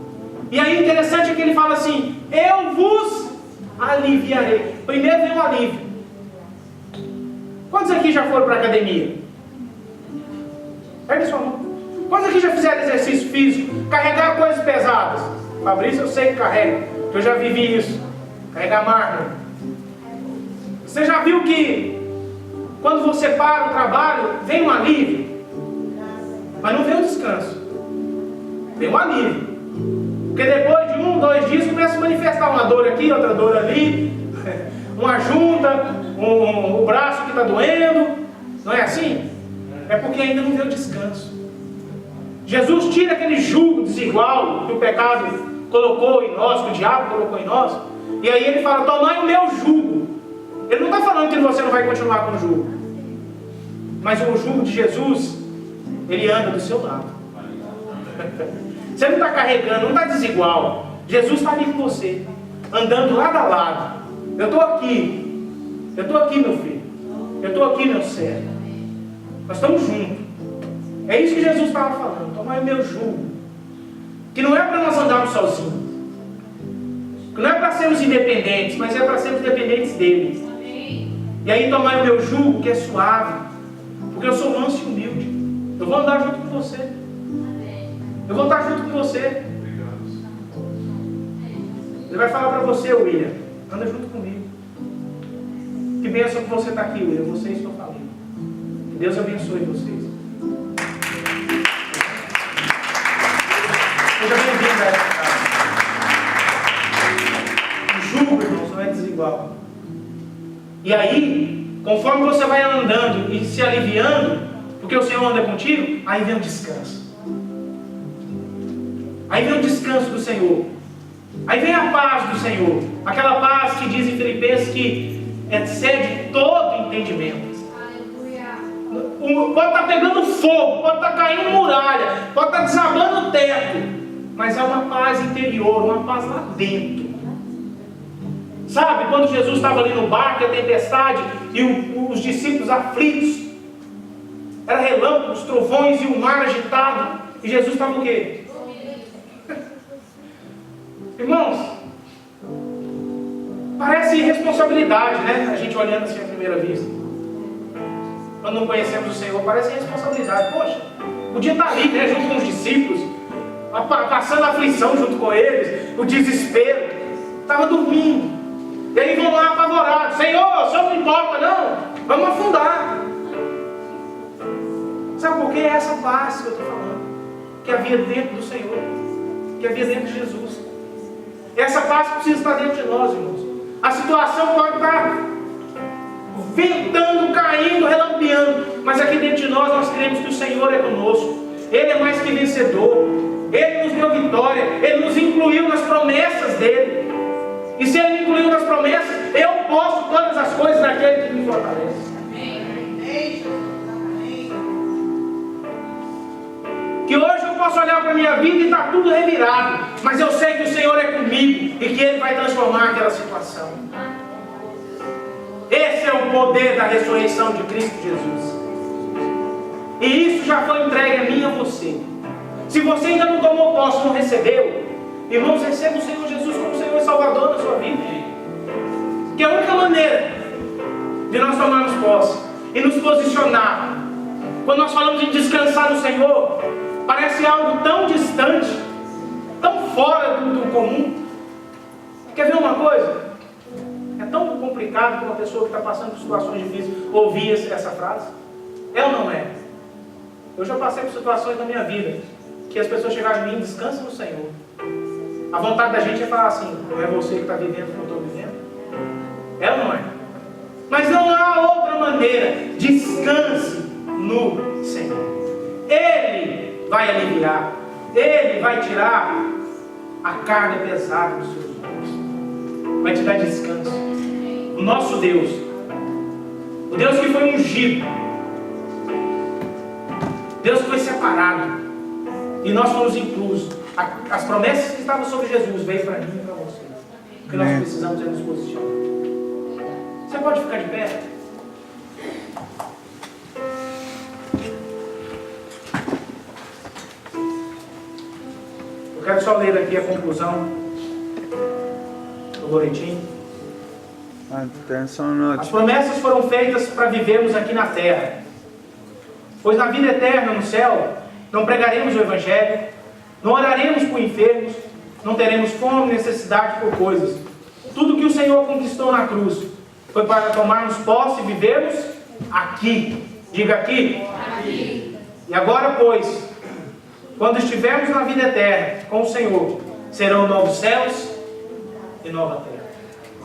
E aí interessante é que ele fala assim, eu vos aliviarei. Primeiro vem o alívio. Quantos aqui já foram para a academia? Pega sua mão. Quantos aqui já fizeram exercício físico? Carregar coisas pesadas? Fabrício, eu sei que carrega, porque eu já vivi isso. Carregar mármore. Você já viu que quando você para o trabalho, vem um alívio? Mas não vem um descanso. Vem um alívio. Porque depois de 1, 2 dias começa a manifestar uma dor aqui, outra dor ali, uma junta, o braço que está doendo. Não é assim? É porque ainda não deu descanso. Jesus tira aquele jugo desigual que o pecado colocou em nós, que o diabo colocou em nós, e aí ele fala, tomai o meu jugo. Ele não está falando que você não vai continuar com o jugo. Mas o jugo de Jesus, ele anda do seu lado. Você não está carregando, não está desigual. Jesus está ali com você, andando lado a lado. Eu estou aqui, meu filho. Eu estou aqui, meu servo. Nós estamos juntos. É isso que Jesus estava falando. Tomai o meu jugo. Que não é para nós andarmos sozinhos. Que não é para sermos independentes, mas é para sermos dependentes dele. E aí tomai o meu jugo, que é suave. Porque eu sou manso e humilde. Eu vou andar junto com você. Eu vou estar junto com você. Ele vai falar para você, William, anda junto comigo. Que bênção que você está aqui, William. Vocês estão falando. Que Deus abençoe vocês. Seja bem-vindo a essa casa. O jugo, irmãos, não é desigual. E aí, conforme você vai andando e se aliviando, porque o Senhor anda contigo, aí vem o descanso. Aí vem o descanso do Senhor. Aí vem a paz do Senhor. Aquela paz que diz em Filipenses que excede todo entendimento. Pode estar pegando fogo, pode estar caindo muralha, pode estar desabando o teto, mas é uma paz interior, uma paz lá dentro. Sabe, quando Jesus estava ali no barco, a tempestade, e os discípulos aflitos, era relâmpagos, trovões e o mar agitado, e Jesus estava o quê? Irmãos, parece irresponsabilidade, né? A gente olhando assim à primeira vista. Quando não conhecemos o Senhor, parece irresponsabilidade. Poxa, podia estar ali, né, junto com os discípulos, passando a aflição junto com eles, o desespero. Estava dormindo. E aí vão lá apavorados. Senhor, o Senhor não importa, não. Vamos afundar. Sabe por quê? É essa paz que eu estou falando. Que havia dentro do Senhor. Que havia dentro de Jesus. Essa paz precisa estar dentro de nós, irmãos. A situação pode estar ventando, caindo, relampeando, mas aqui dentro de nós cremos que o Senhor é conosco. Ele é mais que vencedor. Ele nos deu vitória. Ele nos incluiu nas promessas dele. E se Ele me incluiu nas promessas, eu posso todas as coisas naquele que me fortalece. Que hoje eu posso olhar para a minha vida e está tudo revirado, mas eu sei que o Senhor é comigo e que Ele vai transformar aquela situação. Esse é o poder da ressurreição de Cristo Jesus. E isso já foi entregue a mim e a você. Se você ainda não tomou posse, não recebeu, irmãos, receba o Senhor Jesus como Senhor e Salvador da sua vida. Que é a única maneira de nós tomarmos posse e nos posicionar. Quando nós falamos em descansar no Senhor, parece algo tão distante, tão fora do comum. Quer ver uma coisa? É tão complicado para uma pessoa que está passando por situações difíceis ouvir essa frase. É ou não é? Eu já passei por situações na minha vida que as pessoas chegaram em mim e descansa no Senhor. A vontade da gente é falar assim: não é você que está vivendo o que eu estou vivendo? É ou não é? Mas não há outra maneira. Descanse no Senhor. Ele vai aliviar. Ele vai tirar a carga pesada dos seus ombros. Vai te dar descanso. O nosso Deus, o Deus que foi ungido, Deus que foi separado, e nós fomos inclusos. As promessas que estavam sobre Jesus veio para mim e para você. O que nós precisamos é nos posicionar. Você pode ficar de pé? Eu quero só ler aqui a conclusão do boletim. As promessas foram feitas para vivermos aqui na terra. Pois na vida eterna no céu, não pregaremos o Evangelho, não oraremos por enfermos, não teremos fome, necessidade por coisas. Tudo que o Senhor conquistou na cruz foi para tomarmos posse e vivermos aqui. Diga aqui. Aqui. E agora, pois, quando estivermos na vida eterna com o Senhor, serão novos céus e nova terra.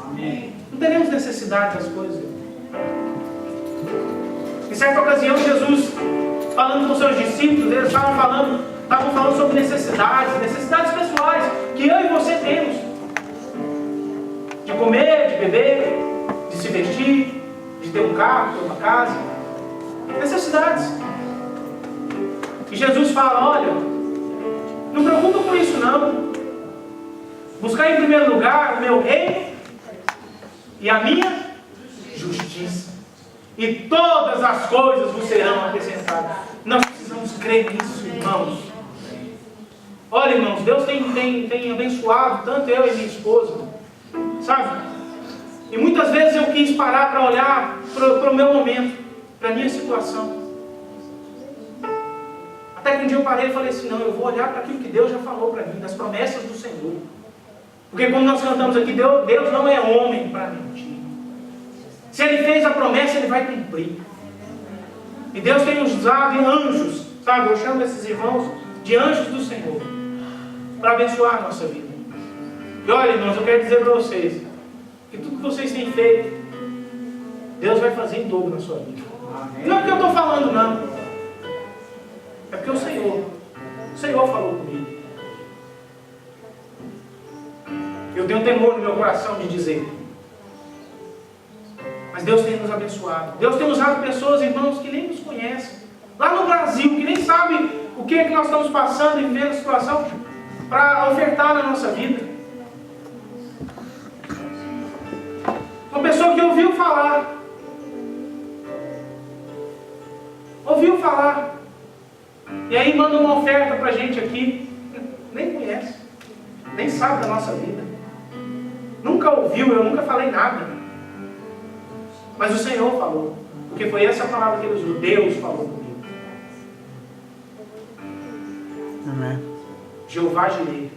Amém. Não teremos necessidade das coisas. Em certa ocasião, Jesus, falando com seus discípulos, eles estavam falando sobre necessidades pessoais, que eu e você temos. De comer, de beber, de se vestir, de ter um carro, ter uma casa. Necessidades. E Jesus fala, olha, não preocupa com isso não. Buscar em primeiro lugar o meu reino e a minha justiça. E todas as coisas vos serão acrescentadas. Nós precisamos crer nisso, irmãos. Olha, irmãos, Deus tem abençoado tanto eu e minha esposa. Sabe? E muitas vezes eu quis parar para olhar para o meu momento, para a minha situação. Até que um dia eu parei e falei assim, não, eu vou olhar para aquilo que Deus já falou para mim, das promessas do Senhor. Porque como nós cantamos aqui, Deus não é homem para mentir. Se Ele fez a promessa, Ele vai cumprir. E Deus tem usado anjos, sabe? Eu chamo esses irmãos de anjos do Senhor, para abençoar a nossa vida. E olha, irmãos, eu quero dizer para vocês, que tudo que vocês têm feito, Deus vai fazer em dobro na sua vida. Amém. Não é porque eu estou falando, não. É porque o Senhor falou comigo. Eu tenho temor no meu coração de dizer. Mas Deus tem nos abençoado. Deus tem usado pessoas, irmãos, que nem nos conhecem. Lá no Brasil, que nem sabem o que é que nós estamos passando e vivendo a situação, para ofertar na nossa vida. Uma pessoa que ouviu falar. E aí manda uma oferta para a gente aqui. Nem conhece. Nem sabe da nossa vida. Nunca ouviu, eu nunca falei nada. Mas o Senhor falou. Porque foi essa palavra que Ele usou. Deus falou comigo. Amém. Jeová Jireh.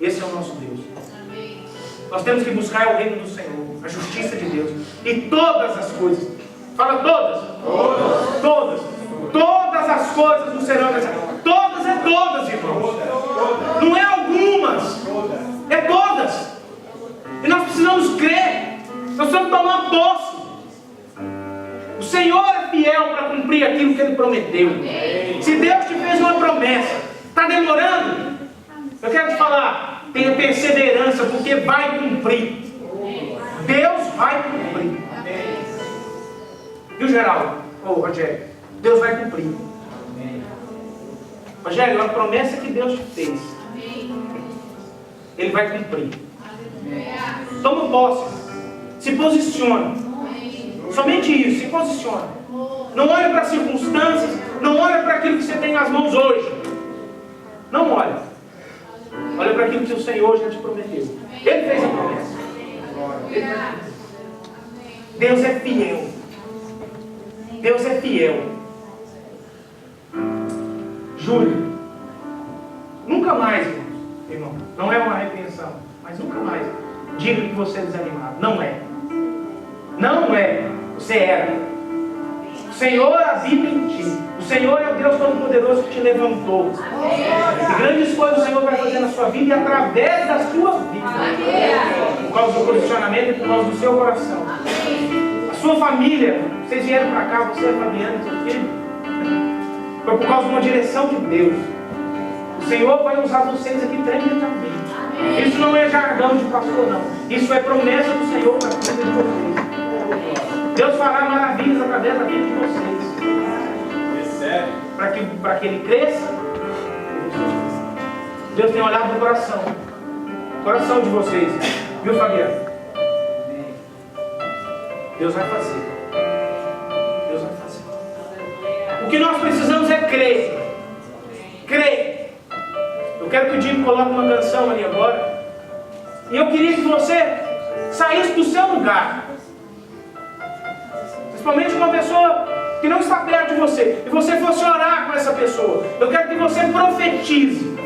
Esse é o nosso Deus. Amém. Nós temos que buscar o reino do Senhor. A justiça de Deus. E todas as coisas. Fala todas. Todas. Todas. Todas as coisas do Senhor. Todas é todas, irmãos. Não é algumas. É todas. E nós precisamos crer. Nós precisamos tomar posse. O Senhor é fiel para cumprir aquilo que Ele prometeu. Se Deus te fez uma promessa, está demorando? Eu quero te falar, tenha perseverança, porque vai cumprir. Deus vai cumprir. Viu, Geraldo? Ô, Rogério, Deus vai cumprir. Rogério, é uma promessa que Deus te fez. Ele vai cumprir. Toma posse. Se posiciona. Somente isso, se posiciona. Não olha para as circunstâncias, não olha para aquilo que você tem nas mãos hoje. Não olha. Olha para aquilo que o Senhor já te prometeu. Ele fez a promessa. Deus é fiel. Deus é fiel. Júlio, nunca mais, irmão, não é uma repreensão, mas nunca mais diga que você é desanimado. Não é. Não é. Você era. O Senhor habita em ti. O Senhor é o Deus Todo-Poderoso que te levantou. E grandes coisas o Senhor vai fazer na sua vida e através da sua vida. Por causa do posicionamento e por causa do seu coração. A sua família, vocês vieram para cá, você, Fabiana e seu filho, foi por causa de uma direção de Deus. O Senhor vai usar vocês aqui tremendamente. Isso não é jargão de pastor, não. Isso é promessa do Senhor para a vida de vocês. Deus fará maravilhas através da vida de vocês. Para que Ele cresça. Deus tem olhado no coração. O coração de vocês. Viu, Fabiano? Deus vai fazer. Deus vai fazer. O que nós precisamos é crer. Crer. Eu quero que o Diego coloque uma canção ali agora. E eu queria que você saísse do seu lugar. Principalmente uma pessoa que não está perto de você. E você fosse orar com essa pessoa. Eu quero que você profetize.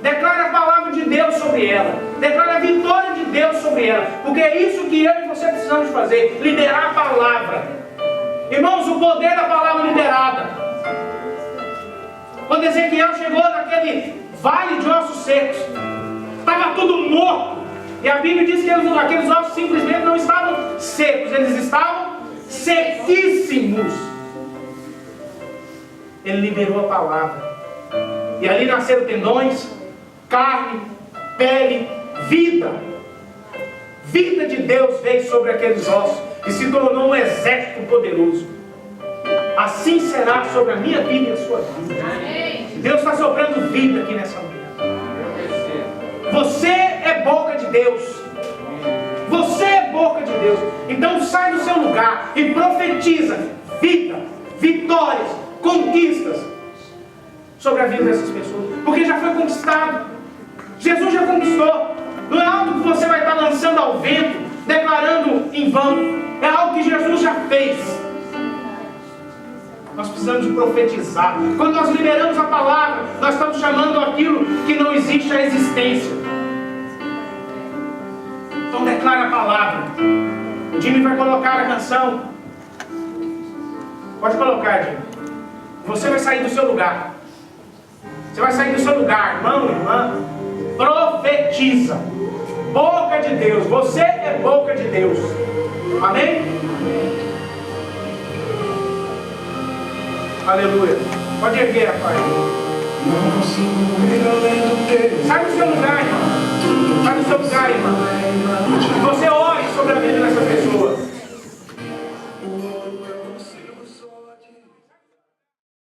Declare a palavra de Deus sobre ela. Declare a vitória de Deus sobre ela. Porque é isso que eu e você precisamos fazer. Liderar a palavra. Irmãos, o poder da palavra liberada. Quando Ezequiel chegou naquele vale de ossos secos, estava tudo morto. E a Bíblia diz que aqueles ossos simplesmente não estavam secos. Eles estavam sequíssimos. Ele liberou a palavra. E ali nasceram tendões, carne, pele, vida. Vida de Deus veio sobre aqueles ossos e se tornou um exército poderoso. assim será sobre a minha vida e a sua vida. Deus está soprando vida aqui nessa manhã. Você é boca de Deus. Você é boca de Deus. Então sai do seu lugar e profetiza vida, vitórias, conquistas sobre a vida dessas pessoas. Porque já foi conquistado. Jesus já conquistou. Não é algo que você vai estar lançando ao vento, declarando em vão. É algo que Jesus já fez. Nós precisamos de profetizar. Quando nós liberamos a palavra, nós estamos chamando aquilo que não existe a existência. Então declara a palavra. O Jimmy vai colocar a canção. Pode colocar, Jimmy. Você vai sair do seu lugar. Você vai sair do seu lugar, irmão, irmã. Profetiza. Boca de Deus. Você é boca de Deus. Amém? Aleluia. Pode erguer, rapaz. Sai do seu lugar, irmão. Sai do seu lugar, irmão. Você ore sobre a vida